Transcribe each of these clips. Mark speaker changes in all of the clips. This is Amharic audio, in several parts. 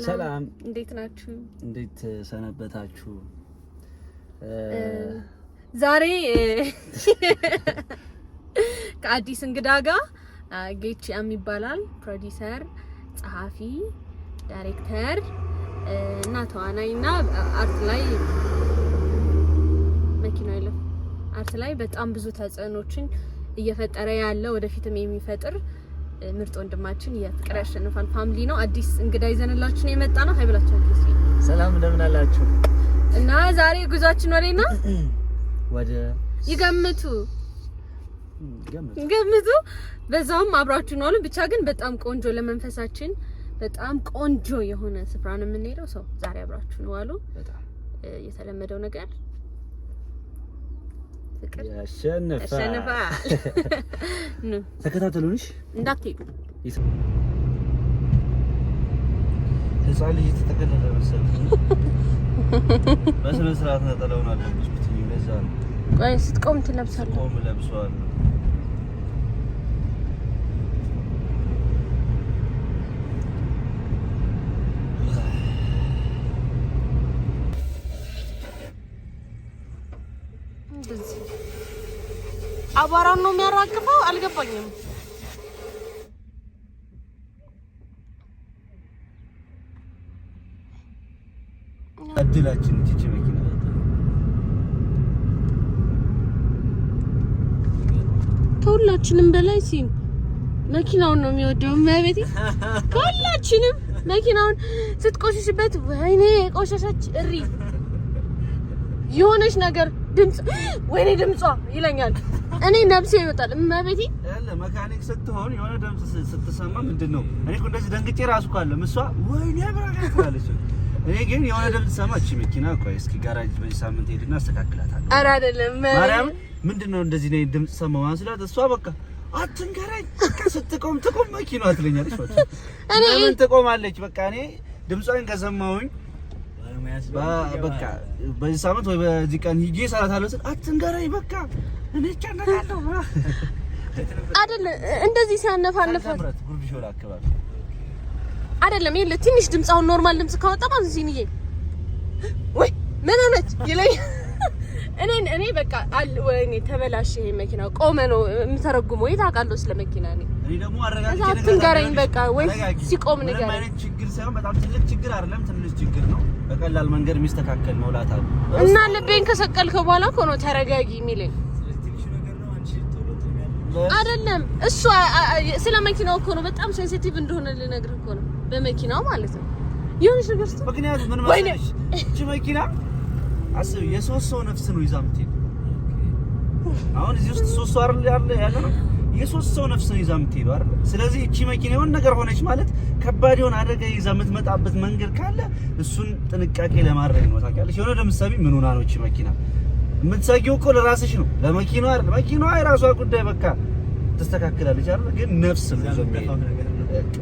Speaker 1: ሰላም እንዴት ናችሁ?
Speaker 2: እንዴት ሰነበታችሁ?
Speaker 1: ዛሬ ከአዲስ እንግዳ ጋር ጌቺ የሚባላል ፕሮዲዩሰር፣ ጸሐፊ፣ ዳይሬክተር እና ተዋናይና አርት ላይ መኪናው ይለው አርት ላይ በጣም ብዙ ተጽዕኖችን እየፈጠረ ያለ ወደፊትም የሚፈጥር ምርጥ ወንድማችን የፍቅር ያሸንፋል ፋሚሊ ነው። አዲስ እንግዳ ይዘንላችሁ ነው የመጣ ነው። ሃይብላችሁ ነው።
Speaker 2: ሰላም እንደምን አላችሁ?
Speaker 1: እና ዛሬ ጉዟችን ወዴት ነው?
Speaker 2: ወደ
Speaker 1: ይገምቱ በዛውም አብራችሁ ነው። ብቻ ግን በጣም ቆንጆ ለመንፈሳችን በጣም ቆንጆ የሆነ ስፍራ ነው የምንሄደው። ሰው ዛሬ አብራችሁ ነው አሉ። በጣም የተለመደው ነገር ፍቅር ያሸንፋል።
Speaker 2: ተከታተሉንሽ እንዳትሄዱ።
Speaker 3: ህፃን ልጅ ተተከለለ መሰለኝ። በስነ ስርዓት ነጠላውን አለብስኩት ይበዛ ነው።
Speaker 1: ቆይ ስትቆም ትለብሳለህ።
Speaker 3: ቆም ለብሷል።
Speaker 1: አቧራውን ነው የሚያራግፈው። አልገባኝም።
Speaker 3: እድላችን እቺ መኪና
Speaker 1: ከሁላችንም በላይ ሲም መኪናውን ነው የሚወደው። ማቤቴ ከሁላችንም መኪናውን ስትቆሽሽበት ወይኔ ቆሻሻች እሪ የሆነች ነገር ድምጽ ወይኔ ድምጿ ይለኛል። እኔ ነብሴ ይወጣል። ማቤቴ
Speaker 3: ያለ መካኒክ ስትሆን የሆነ ድምጽ ስትሰማ ምንድነው? እኔ እኮ እንደዚህ ደንግጬ ራሱ ካለ ምሷ ወይኔ ብራጋት አለች። እኔ ግን የሆነ ድምጽ ሰማች መኪና ቆይ እስኪ ጋራጅ በዚህ ሳምንት ሄድና አስተካክላታለሁ።
Speaker 1: ኧረ አይደለም
Speaker 3: ማርያም ምንድነው እንደዚህ ነው ድምጽ ሰማው አንስላት እሷ በቃ አትንገረኝ ስትቆም ትቆም መኪናዋ ትለኛለች። እኔ ምን ትቆማለች? በቃ እኔ ድምጿን ከሰማሁኝ በቃ በዚህ ሳምንት ወይ በዚህ ቀን ሂጂ ሰራታለሁ ስል አትንገረኝ በቃ እኔ ቻናለሁ
Speaker 1: አይደል እንደዚህ ሲያነፋነፈ
Speaker 3: ጉርድ ሾላ አካባቢ
Speaker 1: አይደለም ይሄ ትንሽ ድምጽ አሁን ኖርማል ድምጽ ካወጣ ማለት ሲኒዬ ወይ ምን ሆነች ይለኝ። እኔ በቃ ወይኔ ተበላሽ ይሄ መኪና ቆመ ነው የምተረጉመው። የታውቃለሁ ስለ መኪና
Speaker 3: እኔ ደግሞ አረጋግጬ
Speaker 1: አትንገረኝ በቃ ወይ ሲቆም ነገር
Speaker 3: ማለት ችግር ሳይሆን በጣም ትልቅ ችግር አይደለም ትንሽ ችግር ነው። በቀላል መንገድ የሚስተካከል መውላት አለ
Speaker 1: እና ልቤን ከሰቀልከው በኋላ እኮ ነው ተረጋጊ የሚለኝ አይደለም። እሱ ስለ መኪናው እኮ ነው በጣም ሴንሲቲቭ እንደሆነ ልነግርህ እኮ ነው። በመኪናው ማለት ነው የሆነች ነገር ስትል
Speaker 3: ምክንያቱም ምን መሰለሽ እቺ መኪና አስብ የሶስት ሰው ነፍስ ነው ይዛ የምትሄድ። አሁን እዚህ ውስጥ ሶስት ሰው አይደል ያለ ነው የሶስት ሰው ነፍስ ነው ይዛ የምትሄድ አይደል? ስለዚህ እቺ መኪና የሆነ ነገር ሆነች ማለት ከባድ የሆነ አደጋ ይዛ የምትመጣበት መንገድ ካለ እሱን ጥንቃቄ ለማድረግ ነው። ታውቂያለሽ የሆነ ለምሳሌ ምን ሆና ነው እቺ መኪና የምትሰጊው እኮ ለራስሽ ነው ለመኪናው አይደል? መኪናዋ የራሷ ጉዳይ በቃ ተስተካክላለች አይደል? ግን ነፍስ ነው ይዞ የሚሄድ።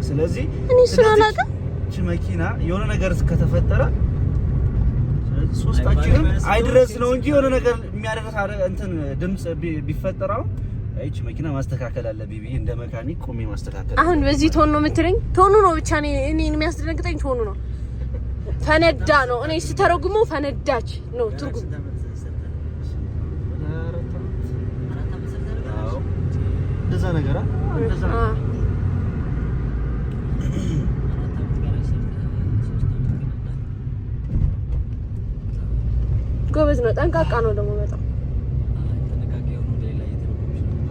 Speaker 3: ስለዚህ
Speaker 1: እኔ ስለናቀ
Speaker 3: እቺ መኪና የሆነ ነገር ከተፈጠረ ሶስታችንም አይድረስ ነው እንጂ የሆነ ነገር የሚያደርስ እንትን ድምጽ ቢፈጠራው እቺ መኪና ማስተካከል አለብኝ ብዬ እንደ መካኒክ ቆሜ ማስተካከል።
Speaker 1: አሁን በዚህ ቶን ነው የምትለኝ? ቶኑ ነው ብቻ እኔን የሚያስደነግጠኝ ቶኑ ነው። ፈነዳ ነው እኔ ስተረጉመው ፈነዳች ነው ትርጉም።
Speaker 3: እንደዛ ነገር እንደዛ
Speaker 1: ጎበዝ ነው። ጠንቃቃ ነው ደግሞ በጣም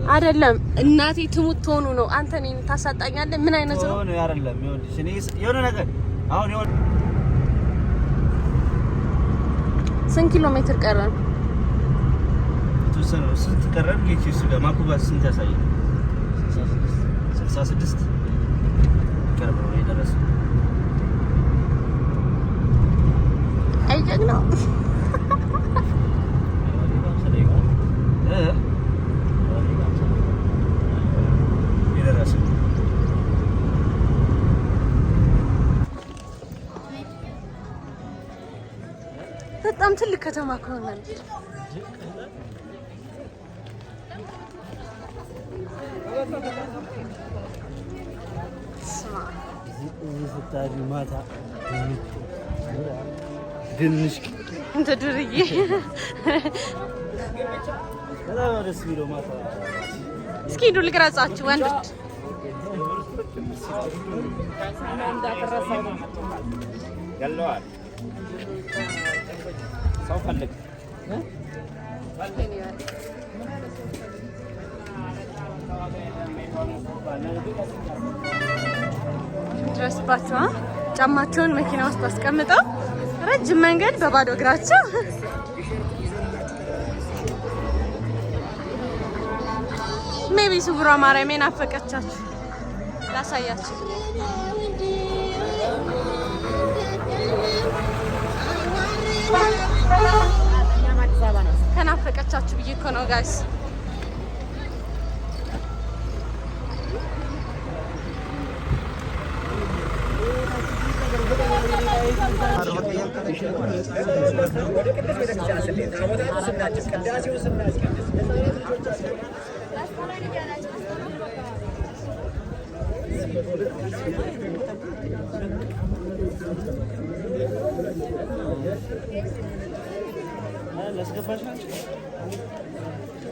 Speaker 1: አይደለም። እናቴ ትሙት ቶኑ ነው። አንተ ነኝ ታሳጣኛለህ። ምን አይነት ነው?
Speaker 3: ቶኑ አይደለም። ይኸውልሽ እኔ የሆነ ነገር አሁን የሆነ
Speaker 1: ስንት ኪሎ ሜትር ቀረን?
Speaker 3: የተወሰነ ስንት ቀረን? ጌቺ እሱ ጋር ማኩባስ ስንት ያሳያል? 66 ቀረብ ነው የደረሰው።
Speaker 1: አይጀግናው ትልቅ ከተማ ከሆነ
Speaker 3: ድንሽ
Speaker 1: እንደ ዱርዬ
Speaker 3: በጣም ደስ የሚለው ማታ።
Speaker 1: እስኪ ሂዱ ልቅረጻችሁ ወንዶች።
Speaker 3: ያለዋል ሰው ፈልግ
Speaker 1: ድረስባቸው ጫማቸውን መኪና ውስጥ አስቀምጠው ረጅም መንገድ በባዶ እግራቸው ሜቢ ስውሯ ማርያም ናፈቀቻችሁ ላሳያችሁ። ከናፈቀቻችሁ ብዬ እኮ ነው ጋይስ።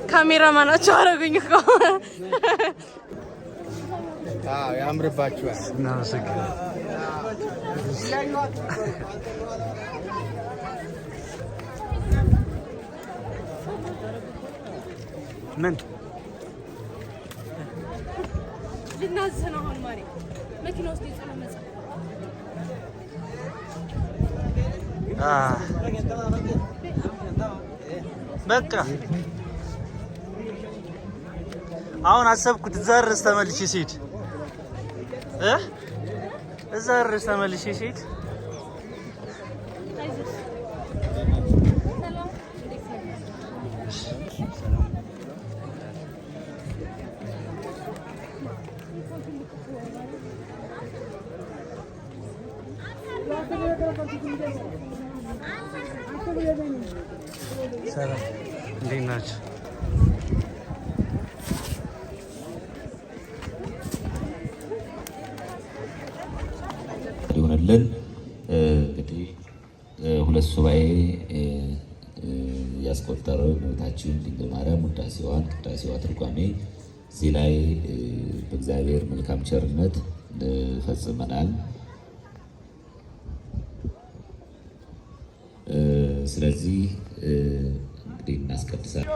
Speaker 1: ካሜራማናቸው አረጉኝ እኮ።
Speaker 4: አዎ ያምርባችኋል።
Speaker 3: ምን
Speaker 1: ልናዝህ ነው አሁን ማሪ መኪና ውስጥ የተቀመጠ
Speaker 3: በቃ አሁን አሰብኩት እዛ ድረስ ተመልሼ ስሄድ እዛ ድረስ ተመልሼ ስሄድ ሰላም እንዴት ናችሁ?
Speaker 5: ይሆነልን እንግዲህ ሁለት ሱባኤ ያስቆጠረው እመቤታችን ድንግል ማርያም ውዳሴዋን ቅዳሴዋ ትርጓሜ እዚህ ላይ በእግዚአብሔር መልካም ቸርነት ፈጽመናል። ስለዚህ እንግዲህ እናስቀድሳለን።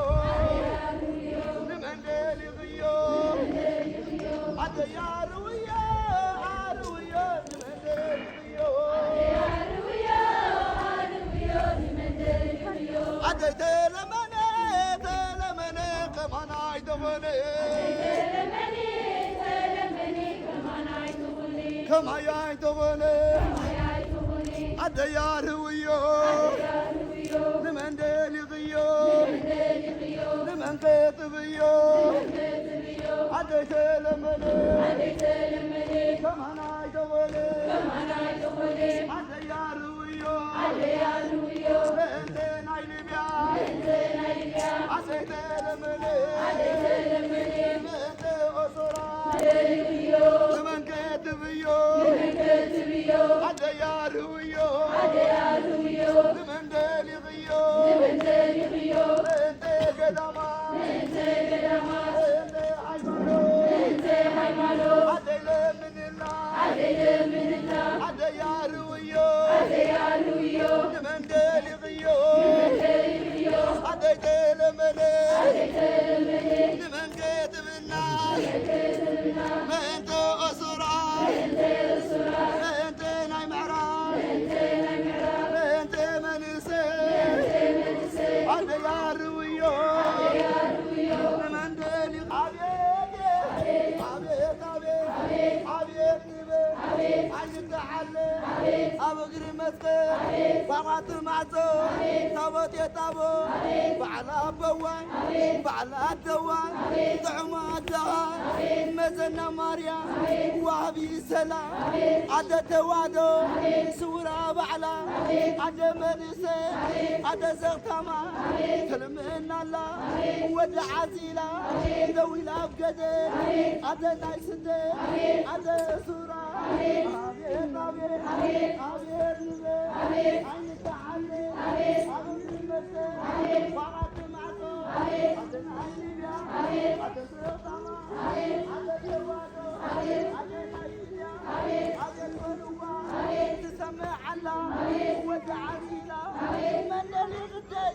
Speaker 6: أبغري مسقط بعد معزو تابوت يا تابو بعلا بوان بعلا دوان طعما الدهان مزنا ماريا وابي سلام عدا توادو سورا بعلا عدا مدسة عدا زغتما كلمنا الله ودع عزيلا ذوي لا بقدر عدا نايسده عدا سورا عبير عبير عبير عين تعالي عبير المسر بعد معزو عدا نايسيا عدا زغتما عدا توادو عدا نايسيا عدا الولوة تسمع الله ودع عزيلا من اللي غدي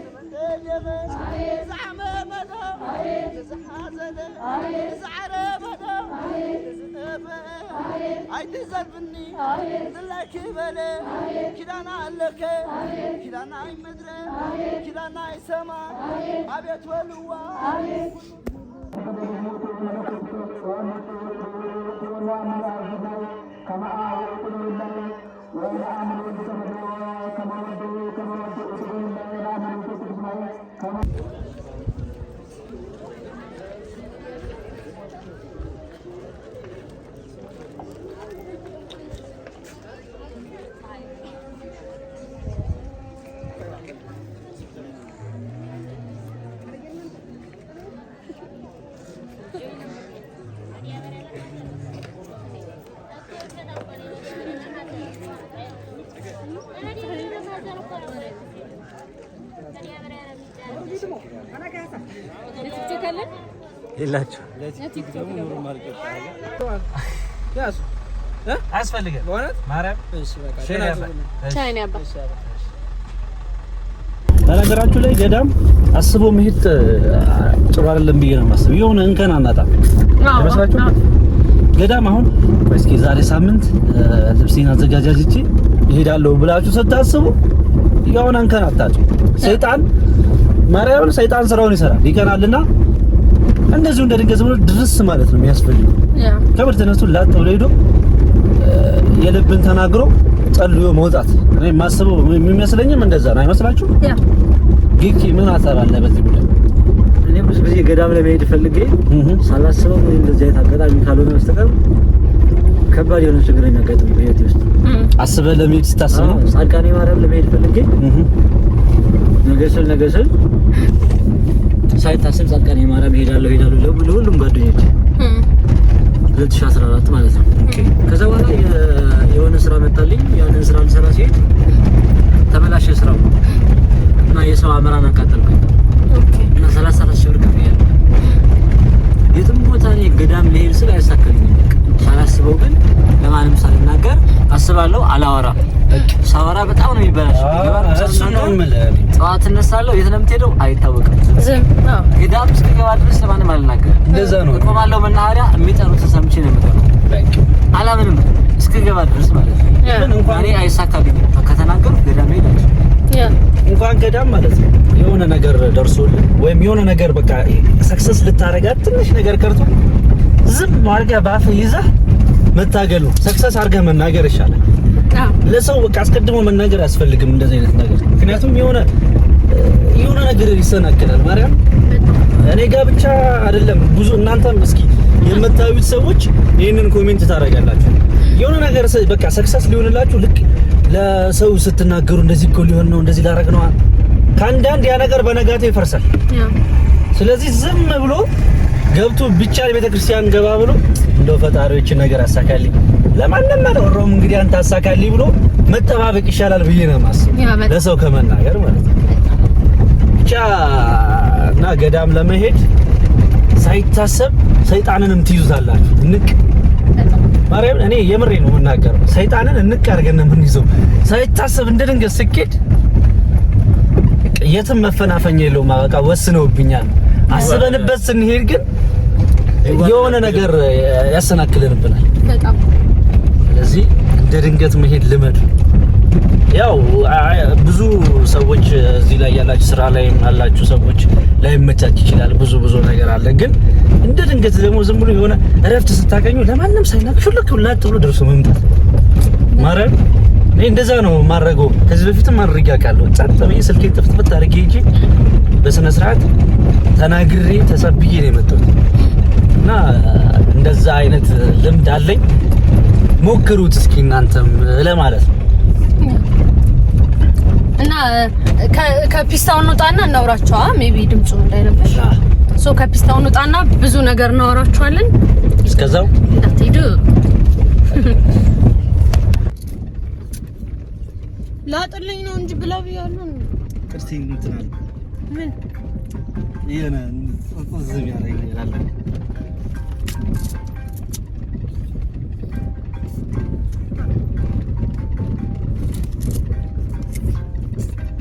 Speaker 6: من اللي غدي زعمه مدى زحازله زعره مدى زنبه عيد زلفني دلك بله كدانا لك كدانا مدره كدانا سما ابيت ولوا كما أعلم بالله وإن آمنوا بالله كما ودوا كما ودوا بالله وإن آمنوا بالله كما
Speaker 2: የላችሁ አያስፈልግም በእውነት ማርያም።
Speaker 3: በነገራችሁ ላይ ገዳም አስቦ መሄድ ጥሩ አይደለም ብዬ ነው የማስበው። የሆነ እንከን አናጣም አይመስላችሁ? ገዳም አሁን እስኪ ዛሬ ሳምንት ልብሴን አዘጋጃጅቼ እሄዳለሁ ብላችሁ ስታስቡ የሆነ እንከን አታጡ። ሰይጣን ማርያምን ሰይጣን ስራውን ይሰራል ይቀናልና እንደዚሁ እንደ ድንገት ብሎ ድርስ ማለት ነው የሚያስፈልገው። ከብር ተነስቶ ላጥ ብሎ ሄዶ የልብን ተናግሮ ጸልዮ መውጣት እኔ ማስበው የሚመስለኝም እንደዛ ነው አይመስላችሁ? ጊኪ ምን አሰራለ በዚህ ጉዳይ?
Speaker 2: እኔ ብዙ ጊዜ ገዳም ለመሄድ ፈልጌ ሳላስበው እንደዚህ አይነት አጋጣሚ ካልሆነ በስተቀር ከባድ የሆነ ችግር የሚያጋጥም በህይወቴ ውስጥ
Speaker 3: አስበህ ለመሄድ ስታስብ ነው።
Speaker 2: ጻድቃኔ ማርያም ለመሄድ ፈልጌ ነገስል ሳይታሰብ ጻድቃኔ ማርያም ሄዳለሁ ለሁሉም ጓደኞቼ 2014 ማለት ነው። ከዛ በኋላ የሆነ ስራ መጣልኝ። ያንን ስራ ልሰራ ሲሄድ ተበላሸ ስራው እና የሰው አመራን አቃጠልኩኝ እና 34 ሺህ ብር ከፍያለሁ። የትም ቦታ ላይ ገዳም ልሄድ ስል አይሳካልኝም። ሳላስበው ግን ለማንም ሳልናገር አስባለሁ፣ አላወራም። ሳወራ በጣም ነው የሚበላሸው። ጠዋት እነሳለሁ፣ የት ነው የምትሄደው አይታወቅም። ገዳም እስክገባ ድረስ ለማንም አልናገርም።
Speaker 3: እንደዛ ነው።
Speaker 2: እቆማለሁ መናኸሪያ፣ የሚጠሩት ሰምቼ ነው የምጠራው። አላምንም እስክገባ ድረስ ማለት ነው። እኔ አይሳካልኝም። ከተናገርኩ ገዳም ሄዳለሁ።
Speaker 3: እንኳን ገዳም ማለት ነው የሆነ ነገር ደርሶልህ ወይም የሆነ ነገር በቃ ሰክሰስ ልታረጋት ትንሽ ነገር ቀርቶ ዝም አድርገህ ባፍህ ይዘህ መታገሉ ሰክሰስ አድርገህ መናገር ይሻላል። ለሰው በቃ አስቀድሞ መናገር አያስፈልግም እንደዚህ አይነት ነገር። ምክንያቱም የሆነ ነገር ይሰናከላል። ማርያም እኔ ጋር ብቻ አይደለም ብዙ እናንተም እስኪ የምታዩት ሰዎች ይሄንን ኮሜንት ታደርጋላችሁ። የሆነ ነገር በቃ ሰክሰስ ሊሆንላችሁ ልክ ለሰው ስትናገሩ እንደዚህ እኮ ሊሆን ነው እንደዚህ ላደርግ ነው ከአንዳንድ ያ ነገር በነጋታው ይፈርሳል። ስለዚህ ዝም ብሎ ገብቶ ብቻ ቤተክርስቲያን ገባ ብሎ እንደው ፈጣሪዎችን ነገር አሳካልኝ ለማንንም አልወራውም እንግዲህ አንተ አሳካልኝ ብሎ መጠባበቅ ይሻላል ብዬ ነው የማስበው ለሰው ከመናገር ማለት ነው። ብቻ እና ገዳም ለመሄድ ሳይታሰብ ሰይጣንንም ትይዙታላችሁ። ንቅ ማርያም እኔ የምሬ ነው የምናገረው። ሰይጣንን እንቅ አድርገን ነው የምንይዘው ሳይታሰብ እንደ ድንገት ስኬድ የትም መፈናፈኛ የለውም። በቃ ወስነውብኛል። አስበንበት ስንሄድ ግን የሆነ ነገር ያሰናክልብናል በጣም። ስለዚህ እንደ ድንገት መሄድ ልመዱ። ያው ብዙ ሰዎች እዚህ ላይ ያላችሁ ስራ ላይ ያላችሁ ሰዎች ላይ መቻች ይችላል። ብዙ ነገር አለ። ግን እንደ ድንገት ደግሞ ዝም ብሎ የሆነ እረፍት ስታገኙ ለማንም ሳይናገሩ ልክ ሁላ ጥሩ ደርሶ መምጣት ማረም እንደዛ ነው ማድረገው። ከዚህ በፊትም ማድረግ ያውቃለሁ። ጸጥ ብዬ ስልኬን ጥፍጥፍ አድርጌ እንጂ በስነ ስርዓት ተናግሬ ተሰብዬ ነው የመጣሁት እና እንደዛ አይነት ልምድ አለኝ። ሞክሩት እስኪ እናንተም ለማለት ነው።
Speaker 1: እና ከፒስታው እንውጣና እናውራቸው። ሜቢ ድምፁ እንዳይረብሽ ከፒስታው እንውጣና ብዙ ነገር እናወራቸዋለን።
Speaker 3: እስከዛው
Speaker 1: እንዳትሄዱ። ላጥልኝ ነው እንጂ ብላ ብያለሁ።
Speaker 3: ክርስቲን እንትናል
Speaker 1: ምን
Speaker 3: የነ ዝም ያረጋል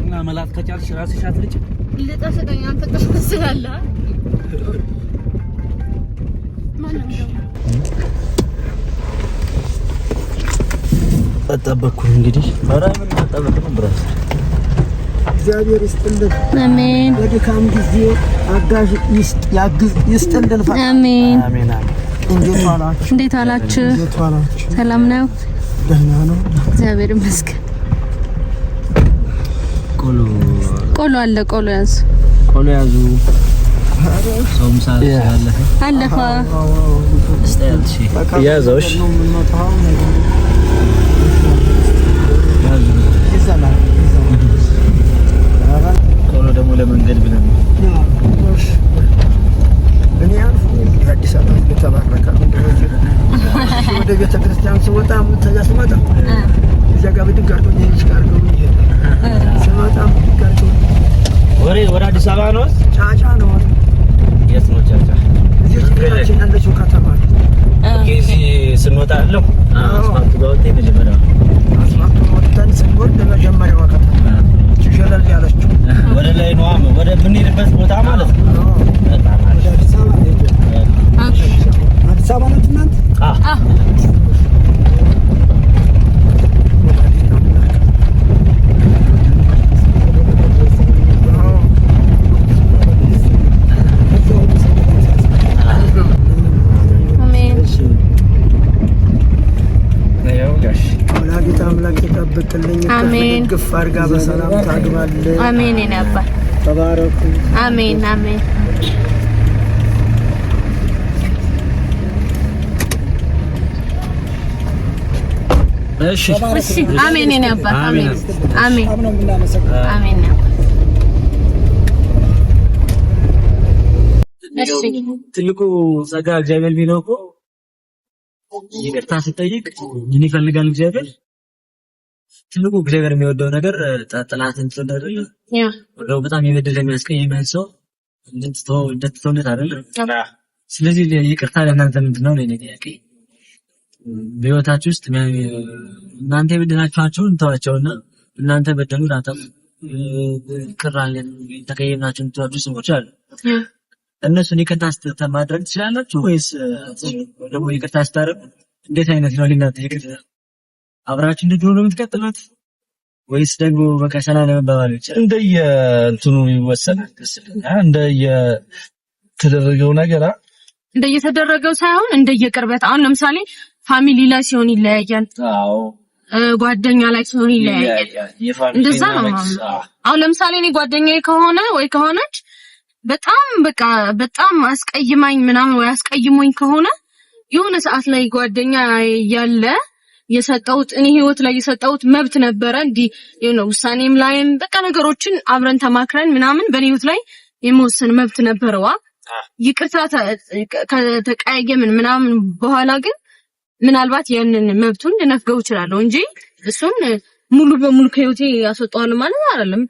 Speaker 3: እና መላጥ ከቻልሽ ራስሽ አትልጭ
Speaker 1: ልጠሰደኝ አንተ ተስላለህ ማንም ነው
Speaker 3: ተጠበቅኩ እንግዲህ ምን ተጠበቅ ነው ብራስ
Speaker 4: እግዚአብሔር ይስጥልን
Speaker 1: አሜን።
Speaker 4: በድካም ጊዜ አጋዥ ይስጥልን
Speaker 1: አሜን
Speaker 3: አሜን።
Speaker 1: እንዴት ዋላችሁ? ሰላም ነው?
Speaker 4: ደህና ነው
Speaker 1: እግዚአብሔር ይመስገን። ቆሎ አለ። ቆሎ ያዙ።
Speaker 2: ሶምሳ
Speaker 1: አለፈ
Speaker 2: እስታልሽ ያዘውሽ ቆሎ ደግሞ ለመንገድ ብለን
Speaker 4: እኔ አዲስ አበባ ተባረከ ወደ ቤተ ክርስቲያን ስወጣ ስመጣ እዚያ ጋር ብድግ አድርጎኝ ይሽካር ነው ስመጣ
Speaker 3: ወደ አዲስ አበባ ነው።
Speaker 4: ጫጫ ነው።
Speaker 3: የት ነው ጫጫ?
Speaker 4: እዚህ ትግራችን ያለችው ከተማ
Speaker 3: ከዚህ ስንወጣ አለው አስፋልት ጋር ወጥተን መጀመሪያ
Speaker 4: አስፋልቱ ወጥተን ስንወርድ መጀመሪያው ከተማ ሸለል ያለችው
Speaker 3: ወደ ላይ ነው ወደ ምንሄድበት ቦታ ማለት ነው። በጣም
Speaker 4: ወደ አዲስ አበባ ነው። አዲስ አበባ ነው እናንተ?
Speaker 1: አሜን።
Speaker 4: ግፍ አድርጋ በሰላም ታግባልን።
Speaker 1: አሜን። እኔ አባ
Speaker 4: ተባረኩ።
Speaker 1: አሜን አሜን።
Speaker 3: እሺ
Speaker 1: አሜን። እኔ አባ አሜን አሜን አሜን።
Speaker 2: ትልቁ ጸጋ እግዚአብሔር ቢለው እኮ ይቅርታ ሲጠይቅ ምን ይፈልጋል እግዚአብሔር? ትልቁ እግዚአብሔር የሚወደው ነገር ጥላትን ትወዳለ ወደው በጣም የበደለ የሚያስቀይም ሰው እንደትተውነት አይደለም። ስለዚህ ይቅርታ ለእናንተ ምንድነው ለኔ ጥያቄ? በህይወታችሁ ውስጥ እናንተ የበደላችኋቸውን ተዋቸውና እናንተ በደሉን አጠፉ ቅራለን ተቀየምናችሁ ተዋጁ ሰዎች አሉ። እነሱን ይቅርታ ማድረግ ትችላላችሁ ወይስ ደግሞ ይቅርታ ስታደርጉ እንዴት አይነት ነው ሊናት ይቅርታ አብራችሁ እንደሆነ ነው የምትቀጥሉት ወይስ ደግሞ በቃ ሰላም ለመባባል ብቻ?
Speaker 3: እንደየ እንትኑ ይወሰናል። እንደየ ተደረገው ነገር
Speaker 1: እንደየተደረገው ሳይሆን እንደየቅርበት። አሁን ለምሳሌ ፋሚሊ ላይ ሲሆን ይለያያል።
Speaker 2: አዎ
Speaker 1: ጓደኛ ላይ ሲሆን ይለያያል። እንደዛ ነው። አሁን ለምሳሌ እኔ ጓደኛዬ ከሆነ ወይ ከሆነች በጣም አስቀይማኝ ምናምን ወይ አስቀይሞኝ ከሆነ የሆነ ሰዓት ላይ ጓደኛ ያለ የሰጠውት እኔ ህይወት ላይ የሰጠውት መብት ነበረ እንዲህ ነው ውሳኔም ላይም በቃ ነገሮችን አብረን ተማክረን ምናምን በኔ ህይወት ላይ የመወሰን መብት ነበረዋ። ይቅርታ ከተቀያየምን ምናምን በኋላ ግን ምናልባት ያንን መብቱን ልነፍገው እችላለሁ እንጂ እሱን ሙሉ በሙሉ ከህይወቴ ያስወጣዋል ማለት አይደለም።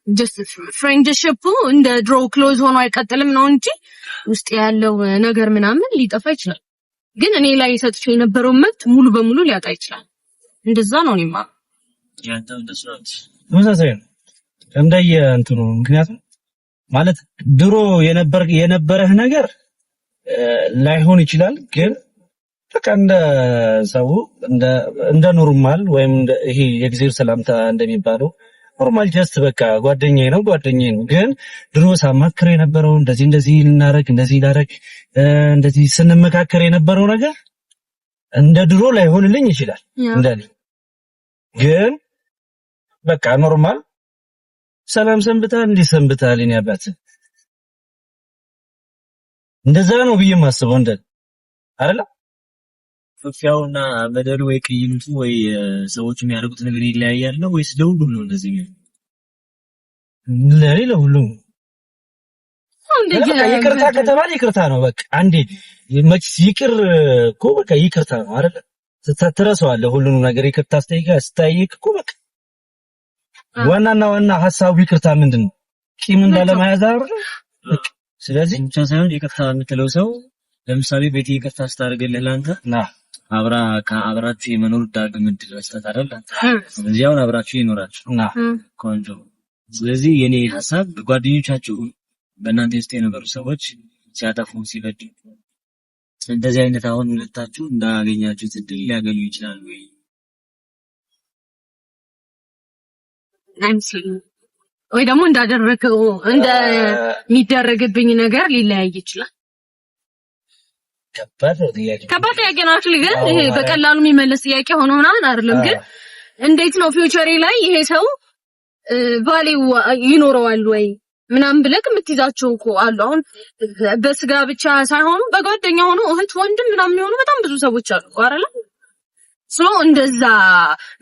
Speaker 1: just friendship እንደ ድሮ ክሎዝ ሆኖ አይቀጥልም ነው እንጂ ውስጥ ያለው ነገር ምናምን ሊጠፋ ይችላል። ግን እኔ ላይ ሰጥቼ የነበረው መብት ሙሉ በሙሉ ሊያጣ ይችላል። እንደዛ ነው እኔማ
Speaker 2: ያንተው እንደሰት
Speaker 3: ተመሳሳይ ነው እንደየ እንትኑ። ምክንያቱም ማለት ድሮ የነበረህ ነገር ላይሆን ይችላል ግን በቃ እንደ ሰው እንደ ኖርማል ወይም ይሄ የጊዜው ሰላምታ እንደሚባለው ኖርማል ጀስት በቃ ጓደኛዬ ነው ግን ድሮ ሳማክር የነበረው እንደዚህ ልናረግ እንደዚህ ስንመካከር የነበረው ነገር እንደ ድሮ ላይሆንልኝ ይችላል እንደኔ ግን በቃ ኖርማል ሰላም ሰንብታል እንዲህ ሰንብታል የኔ አባት እንደዛ ነው ብዬ ማስበው እንደ አይደለ ፍፊያውና በደሉ ወይ ቅይምቱ ወይ ሰዎች የሚያደርጉት ነገር ይለያያል ነው ወይስ ለሁሉም ነው እንደዚህ ነው? ለሁሉም ይቅርታ ከተባለ ይቅርታ ነው በቃ አንዴ መች ይቅር እኮ በቃ ይቅርታ ነው አይደለ ትረሳዋለህ ሁሉንም ነገር ይቅርታ ስጠይቅ እኮ በቃ ዋና ሐሳቡ ይቅርታ ምንድነው ቂም እንዳለማያዝ አይደል ስለዚህ ብቻ ሳይሆን ይቅርታ የምትለው ሰው ለምሳሌ ቤት ይቅርታ ስታደርግልህ ላንተ አብራችሁ የመኖር ዳግም ዕድል መስጠት አይደል ስለዚህ አሁን አብራችሁ ይኖራችሁ ቆንጆ ስለዚህ የኔ ሐሳብ ጓደኞቻችሁ በእናንተ ውስጥ የነበሩ ሰዎች ሲያጠፉ ሲበድሉ እንደዚህ አይነት አሁን ሁለታችሁ እንዳገኛችሁት ዕድል ሊያገኙ ይችላሉ ወይ
Speaker 1: ወይ ደግሞ እንዳደረከው እንደሚደረግብኝ ነገር ሊለያይ ይችላል ከባድ ጥያቄ ነው አክሊ ግን ይሄ በቀላሉ የሚመለስ ጥያቄ ሆኖና አይደለም ግን እንዴት ነው ፊውቸሪ ላይ ይሄ ሰው ቫልዩ ይኖረዋል ወይ ምናምን ብለህ የምትይዛቸው እኮ አሉ አሁን በስጋ ብቻ ሳይሆን በጓደኛ ሆኖ እህት ወንድም ምናምን የሆኑ በጣም ብዙ ሰዎች አሉ አይደል ሶ እንደዛ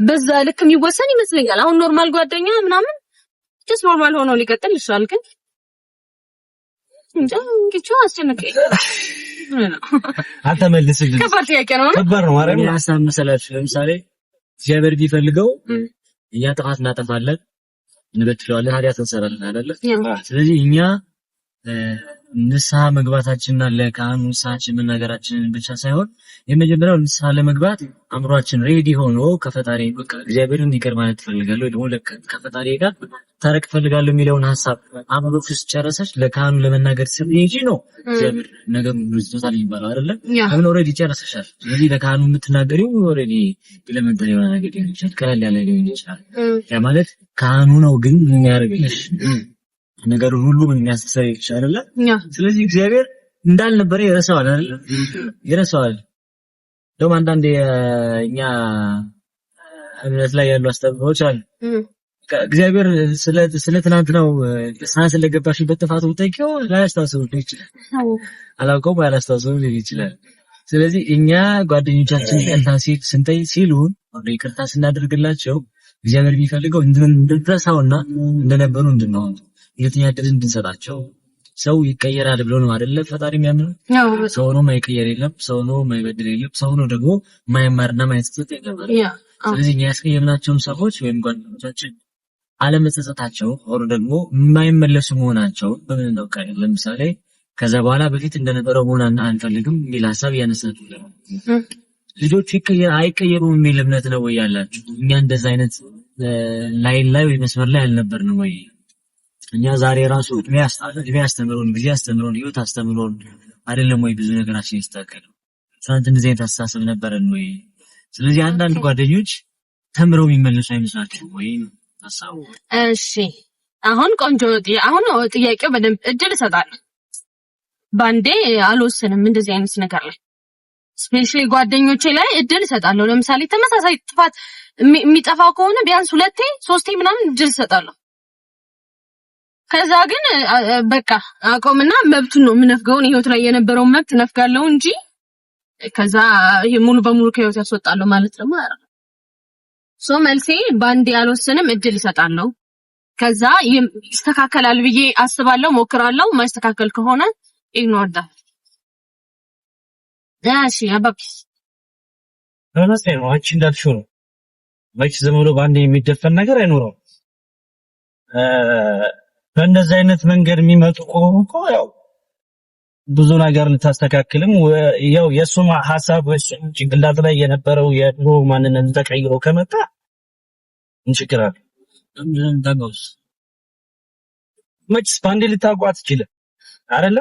Speaker 1: በዛ ልክ የሚወሰን ይመስለኛል አሁን ኖርማል ጓደኛ ምናምን just ኖርማል ሆኖ ሊቀጥል ይችላል ግን እንዴ አስጨነቀኝ
Speaker 3: አንተ መልስልኝ
Speaker 1: ከባድ ጥያቄ ነው
Speaker 3: ከባድ ነው ማረም
Speaker 2: ያሳም መሰላችሁ ለምሳሌ እግዚአብሔር ቢፈልገው እኛ ጥፋት እናጠፋለን እንበትለዋለን ኃጢአት እንሰራለን አይደለ ስለዚህ እኛ ንስሐ መግባታችንና ለካህኑ ንስሐችን መናገራችንን ብቻ ሳይሆን የመጀመሪያው ንስሐ ለመግባት አምሯችን ሬዲ ሆኖ ከፈጣሪ በቃ እግዚአብሔርን ይቅር ማለት ፈልጋለሁ ወይ ደግሞ ከፈጣሪ ጋር ታረቅ ፈልጋለሁ የሚለውን ሐሳብ አምሮት ውስጥ ጨረሰች ለካህኑ ለመናገር ሲጂ ነው እግዚአብሔር ነገር ሪዞታል ይባላል አይደለ አሁን ኦሬዲ ጨረሰሻል ስለዚህ ለካህኑ የምትናገሪው ኦሬዲ ኤሌመንተሪ የሆነ ነገር ይችላል ቀለል ያለ ሊሆን ይችላል ያ ማለት ካህኑ ነው ግን ምን ያደርግልሽ ነገር ሁሉ ምን ያስተሰር ይችላል ስለዚህ እግዚአብሔር እንዳልነበረ ይረሳዋል አይደል ይረሳዋል ደግሞ አንዳንዴ እኛ እምነት ላይ ያሉ አስተምሮች አሉ እግዚአብሔር ስለ ትናንት ነው ስለገባሽበት ጥፋት ወጣቂው ላያስታውሰው ይችላል አላውቀውም አላስታውሰውም ይችላል ስለዚህ እኛ ጓደኞቻችን ይቅርታ ሲሉን ወደ ይቅርታ ስናደርግላቸው እግዚአብሔር ቢፈልገው እንድንረሳውና እንደነበሩ እንድንሆን የትኛ ዕድል እንድንሰጣቸው ሰው ይቀየራል ብሎ ነው አይደለ ፈጣሪ የሚያምነው ሰው ነው ማይቀየር የለም ሰው ነው ማይበድል የለም ሰው ነው ደግሞ ማይማርና ማይጸጸት የለም ስለዚህ እኛ ያስቀየምናቸውን ሰዎች ወይም ጓደኞቻችን አለመጸጸታቸው ወር ደግሞ የማይመለሱ መሆናቸው በምን ነው ካለ ለምሳሌ ከዛ በኋላ በፊት እንደነበረው መሆንና አንፈልግም የሚል ሐሳብ ያነሳሉ ልጆች አይቀየሩም የሚል እምነት ነው ወይ ያላችሁ እኛ እንደዛ አይነት ላይ ወይ መስመር ላይ አልነበርንም ወይ እኛ ዛሬ ራሱ እድሜ አስተምሮን ጊዜ አስተምሮን ህይወት አስተምሮን አይደለም ወይ ብዙ ነገራችን ይስተካከለው ትናንት እንደዚህ አይነት አስተሳሰብ ነበረን ወይ ስለዚህ አንዳንድ ጓደኞች ተምረው የሚመለሱ አይመስላችሁም ወይ ሐሳቡ
Speaker 1: እሺ አሁን ቆንጆ አሁን ጥያቄው በደንብ እድል እሰጣለሁ ባንዴ አልወሰንም እንደዚህ አይነት ነገር ላይ ስፔሻሊ ጓደኞቼ ላይ እድል እሰጣለሁ ለምሳሌ ተመሳሳይ ጥፋት የሚጠፋው ከሆነ ቢያንስ 2 3 ምናምን እድል እሰጣለሁ ከዛ ግን በቃ አቆምና መብቱን ነው ምንፍገውን ህይወት ላይ የነበረውን መብት ነፍጋለሁ እንጂ ከዛ ሙሉ በሙሉ ከህይወት ያስወጣለሁ ማለት ደግሞ አይደለም ሶ መልሴ ባንዴ አልወሰንም እድል እሰጣለሁ ከዛ ይስተካከላል ብዬ አስባለሁ ሞክራለሁ ማይስተካከል ከሆነ ኢግኖር ዳ እሺ አባክስ
Speaker 3: ነው አንቺ እንዳልሽው ነው መች ዘመኑ ባንዴ የሚደፈን ነገር አይኖርም በእንደዚህ አይነት መንገድ የሚመጡ እኮ ያው ብዙ ነገር ልታስተካክልም ያው የሱማ ሐሳብ ጭንቅላት ላይ የነበረው የድሮ ማንነት ተቀይሮ ከመጣ እንችግራለን እንደምንታገስ መች ባንዴ ልታቋት ይችላል አይደለ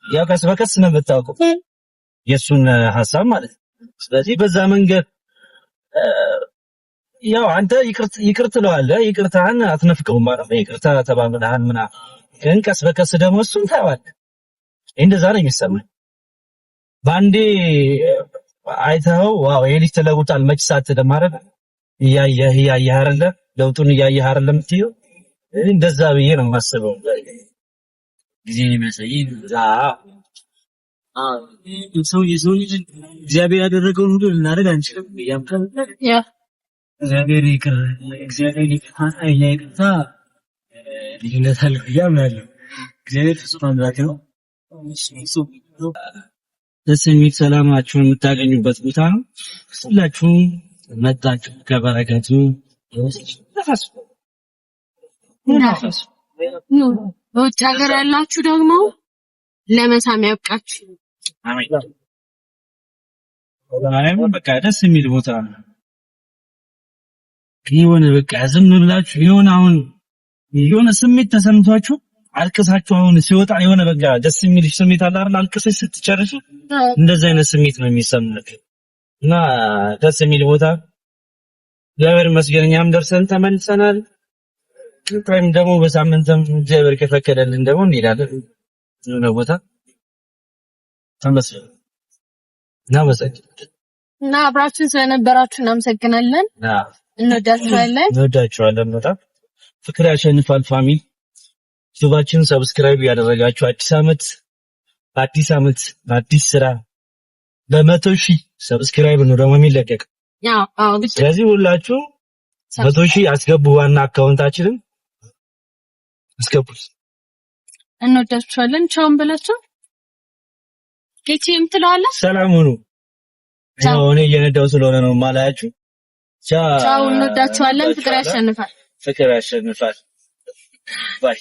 Speaker 3: ያው ቀስ በቀስ ነው የምታውቀው የሱን ሐሳብ ማለት ስለዚህ በዛ መንገድ ያው አንተ ይቅርት ትለዋለህ ይቅርታህን አትነፍቀውም ማለት ነው ይቅርታ ተባብለሃል ምናምን ግን ቀስ በቀስ ደግሞ እሱን ታዋለህ እንደዛ ነው የሚሰማኝ ባንዴ አይተው ዋው የልጅ ተለውጣል መች ሳት ለማረግ እያየህ አይደለ ለውጡን እያየህ አይደለም ትይው እንደዛ ብዬ ነው የማስበው ጊዜ የሚያሳየኝ ሰው ልጅ እግዚአብሔር ያደረገውን ሁሉ ልናደርግ አንችልም ያምካል እግዚአብሔር ይቅር ልዩነት አለ ያምናለሁ እግዚአብሔር ፍጹም አምላክ ነው ደስ የሚል ሰላማችሁን የምታገኙበት ቦታ ነው ሁላችሁም መጣችሁ ከበረከቱ
Speaker 1: ውጭ ሀገር ያላችሁ ደግሞ ለመሳም ያብቃችሁ
Speaker 3: አሜን በቃ ደስ የሚል ቦታ ነው የሆነ በቃ ዝም ብላችሁ የሆነ ስሜት ተሰምቷችሁ አልቅሳችሁ አሁን ሲወጣ የሆነ በቃ ደስ የሚል ስሜት አለ አይደል አልቅሰሽ ስትጨርሺ እንደዚህ አይነት ስሜት ነው የሚሰማሽ እና ደስ የሚል ቦታ እግዚአብሔር ይመስገን እኛም ደርሰን ተመልሰናል ወይም ደግሞ በሳምንትም እግዚአብሔር ከፈቀደልን ደግሞ እንሄዳለን የሆነ ቦታ ተመስገን
Speaker 1: እና አብራችሁን ስለነበራችሁ እናመሰግናለን እንወዳችኋለን በጣም ፍቅር ያሸንፋል ፋሚሊ ዩቲዩባችንን ሰብስክራይብ ያደረጋችሁ አዲስ አመት በአዲስ ስራ በ100,000 ሰብስክራይብ ነው ደግሞ የሚለቀቅ ስለዚህ ሁላችሁ 100,000 አስገቡ ዋና አካውንታችንን አስገቡት እንወዳችኋለን ቻው ብላችሁ ኬቲም ትላለህ ሰላም ሁኑ
Speaker 3: ያው እኔ እየነዳው ስለሆነ ነው ማላያችሁ ቻው
Speaker 1: እንወዳችኋለን ፍቅር ያሸንፋል
Speaker 3: ባይ